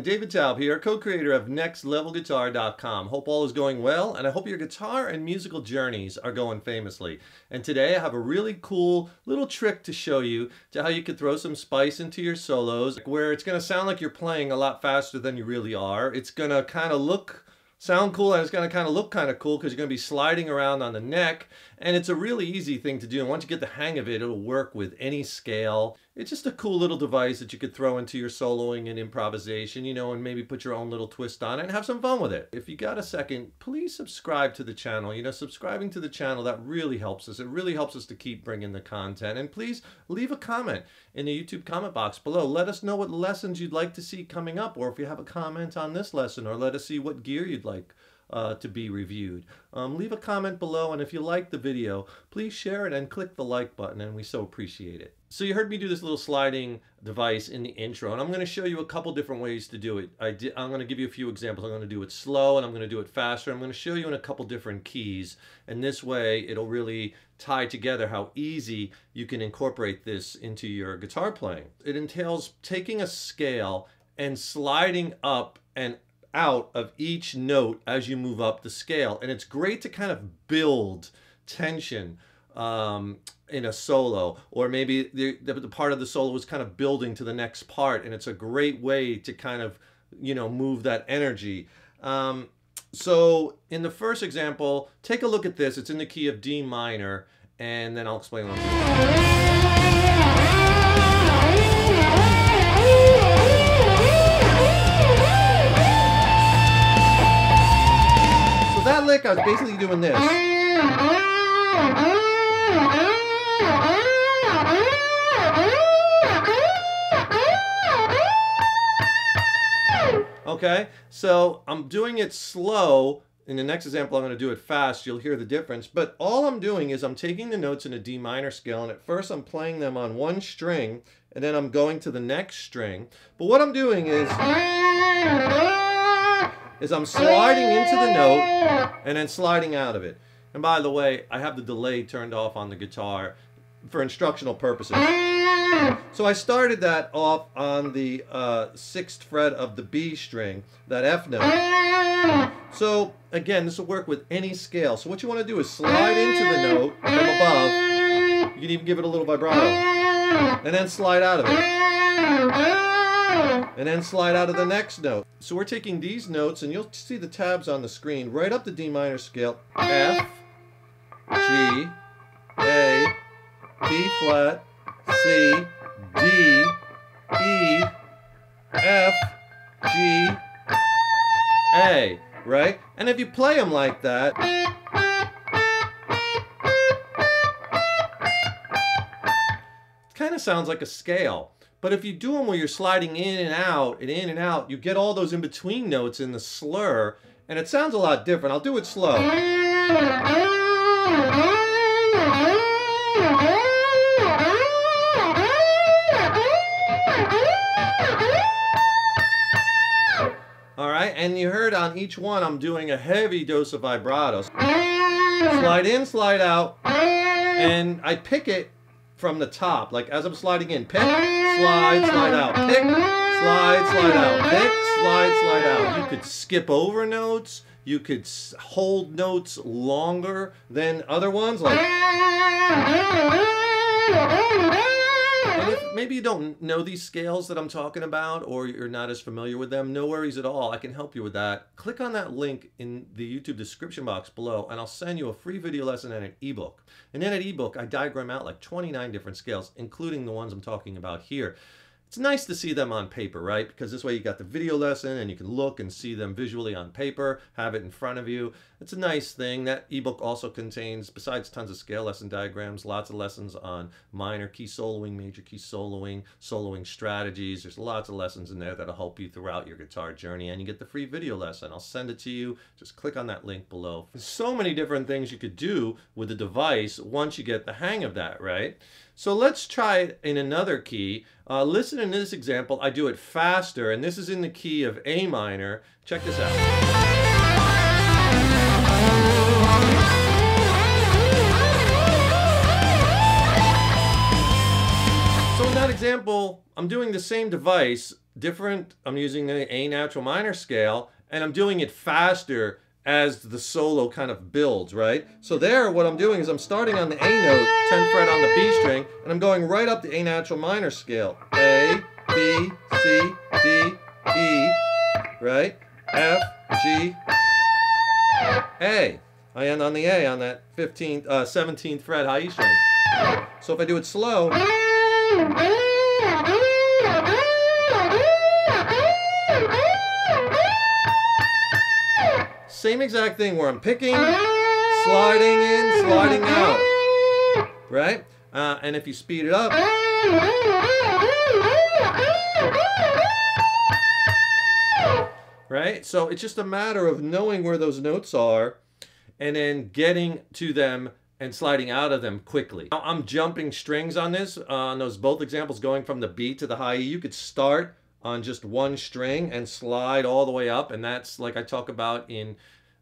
David Taub here, co-creator of NextLevelGuitar.com. Hope all is going well, and I hope your guitar and musical journeys are going famously. And today I have a really cool little trick to show you to how you could throw some spice into your solos, where it's going to sound like you're playing a lot faster than you really are. It's going to kind of sound cool, and it's going to kind of look kind of cool because you're going to be sliding around on the neck, and it's a really easy thing to do, and once you get the hang of it, it'll work with any scale. It's just a cool little device that you could throw into your soloing and improvisation, you know, and maybe put your own little twist on it and have some fun with it. If you got a second, please subscribe to the channel. You know, subscribing to the channel, that really helps us. It really helps us to keep bringing the content. And please leave a comment in the YouTube comment box below. Let us know what lessons you'd like to see coming up, or if you have a comment on this lesson, or let us see what gear you'd like to be reviewed. Leave a comment below, and if you like the video, please share it and click the like button, and we so appreciate it. So you heard me do this little sliding device in the intro, and I'm going to show you a couple different ways to do it. I'm going to give you a few examples. I'm going to do it slow, and I'm going to do it faster. I'm going to show you in a couple different keys, and this way it'll really tie together how easy you can incorporate this into your guitar playing. It entails taking a scale and sliding up and out of each note as you move up the scale, and it's great to kind of build tension in a solo, or maybe the part of the solo is kind of building to the next part, and it's a great way to kind of, you know, move that energy. So in the first example, take a look at this. It's in the key of D minor, and then I'll explain what I'm doing. That lick, I was basically doing this. Okay, so I'm doing it slow. In the next example, I'm going to do it fast. You'll hear the difference. But all I'm doing is I'm taking the notes in a D minor scale, and at first I'm playing them on one string, and then I'm going to the next string. But what I'm doing is I'm sliding into the note and then sliding out of it. And by the way, I have the delay turned off on the guitar for instructional purposes. So I started that off on the 6th fret of the B string, that F note. So again, this will work with any scale. So what you want to do is slide into the note from above. You can even give it a little vibrato. And then slide out of it. And then slide out of the next note. So we're taking these notes, and you'll see the tabs on the screen, right up the D minor scale. F, G, A, B flat, C, D, E, F, G, A, right? And if you play them like that, it kind of sounds like a scale. But if you do them where you're sliding in and out and in and out, you get all those in-between notes in the slur, and it sounds a lot different. I'll do it slow. All right, and you heard on each one I'm doing a heavy dose of vibrato. Slide in, slide out, and I pick it from the top, like as I'm sliding in. Pick, slide, slide out. Pick, slide, slide out. Pick, slide, slide out. You could skip over notes. You could hold notes longer than other ones, like. And if maybe you don't know these scales that I'm talking about, or you're not as familiar with them, no worries at all. I can help you with that. Click on that link in the YouTube description box below, and I'll send you a free video lesson and an ebook. And in that ebook, I diagram out like 29 different scales, including the ones I'm talking about here. It's nice to see them on paper, right? Because this way you got the video lesson and you can look and see them visually on paper, have it in front of you. It's a nice thing. That ebook also contains, besides tons of scale lesson diagrams, lots of lessons on minor key soloing, major key soloing, soloing strategies. There's lots of lessons in there that'll help you throughout your guitar journey, and you get the free video lesson. I'll send it to you. Just click on that link below. There's so many different things you could do with the device once you get the hang of that, right? So let's try it in another key. Listen in this example, I do it faster, and this is in the key of A minor. Check this out. So in that example, I'm doing the same device, different. I'm using the A natural minor scale, and I'm doing it faster as the solo kind of builds, right? So there, what I'm doing is I'm starting on the A note, 10th fret on the B string, and I'm going right up the A natural minor scale. A, B, C, D, E, right? F, G, A. I end on the A on that 17th fret high E string. So if I do it slow, same exact thing where I'm picking, sliding in, sliding out, right? And if you speed it up, right? So it's just a matter of knowing where those notes are and then getting to them and sliding out of them quickly. Now I'm jumping strings on this, on those both examples going from the B to the high E. You could start on just one string and slide all the way up, and that's like I talk about in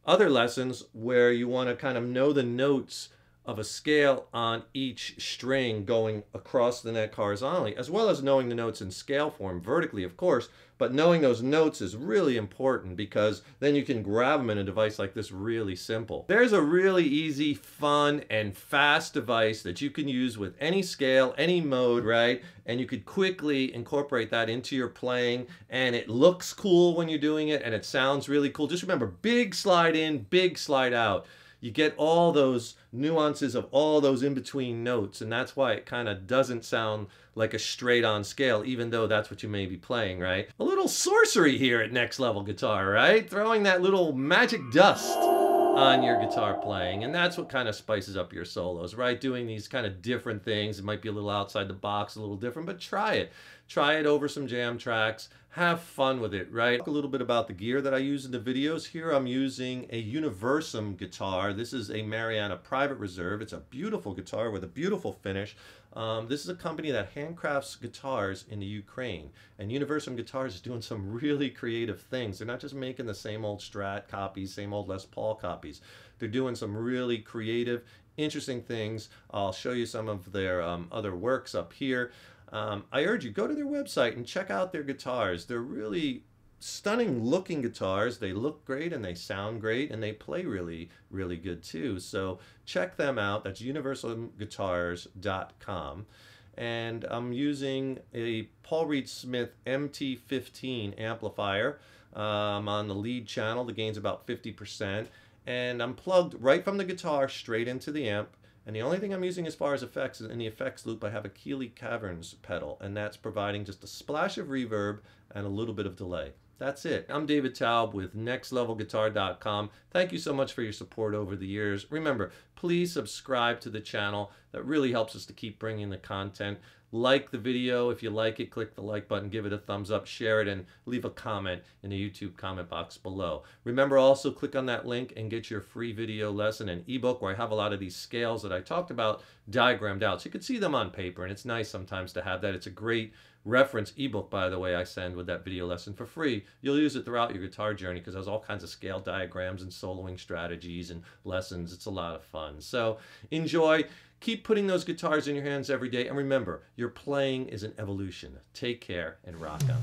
other lessons where you want to kind of know the notes of a scale on each string going across the neck horizontally, as well as knowing the notes in scale form vertically, of course, but knowing those notes is really important because then you can grab them in a device like this really simple. There's a really easy, fun, and fast device that you can use with any scale, any mode, right? And you could quickly incorporate that into your playing, and it looks cool when you're doing it, and it sounds really cool. Just remember, big slide in, big slide out. You get all those nuances of all those in-between notes, and that's why it kind of doesn't sound like a straight-on scale, even though that's what you may be playing, right? A little sorcery here at Next Level Guitar, right? Throwing that little magic dust on your guitar playing, and that's what kind of spices up your solos, right? Doing these kind of different things. It might be a little outside the box, a little different, but try it. Try it over some jam tracks. Have fun with it, right? Talk a little bit about the gear that I use in the videos. Here I'm using a Universum guitar. This is a Mariana Private Reserve. It's a beautiful guitar with a beautiful finish. This is a company that handcrafts guitars in the Ukraine, and Universum Guitars is doing some really creative things. They're not just making the same old Strat copies, same old Les Paul copies. They're doing some really creative, interesting things. I'll show you some of their other works up here. I urge you, go to their website and check out their guitars. They're really stunning looking guitars. They look great and they sound great and they play really, really good too. So check them out. That's universalguitars.com. And I'm using a Paul Reed Smith MT15 amplifier. On the lead channel. The gain's about 50%. And I'm plugged right from the guitar straight into the amp. And the only thing I'm using as far as effects is in the effects loop, I have a Keeley Caverns pedal, and that's providing just a splash of reverb and a little bit of delay. That's it. I'm David Taub with nextlevelguitar.com. Thank you so much for your support over the years. Remember, please subscribe to the channel. That really helps us to keep bringing the content. Like the video. If you like it, click the like button, give it a thumbs up, share it, and leave a comment in the YouTube comment box below. Remember also, click on that link and get your free video lesson and ebook where I have a lot of these scales that I talked about diagrammed out. So you can see them on paper, and it's nice sometimes to have that. It's a great reference ebook, by the way, I send with that video lesson for free. You'll use it throughout your guitar journey because there's all kinds of scale diagrams and soloing strategies and lessons. It's a lot of fun. So enjoy. Keep putting those guitars in your hands every day. And remember, your playing is an evolution. Take care and rock on.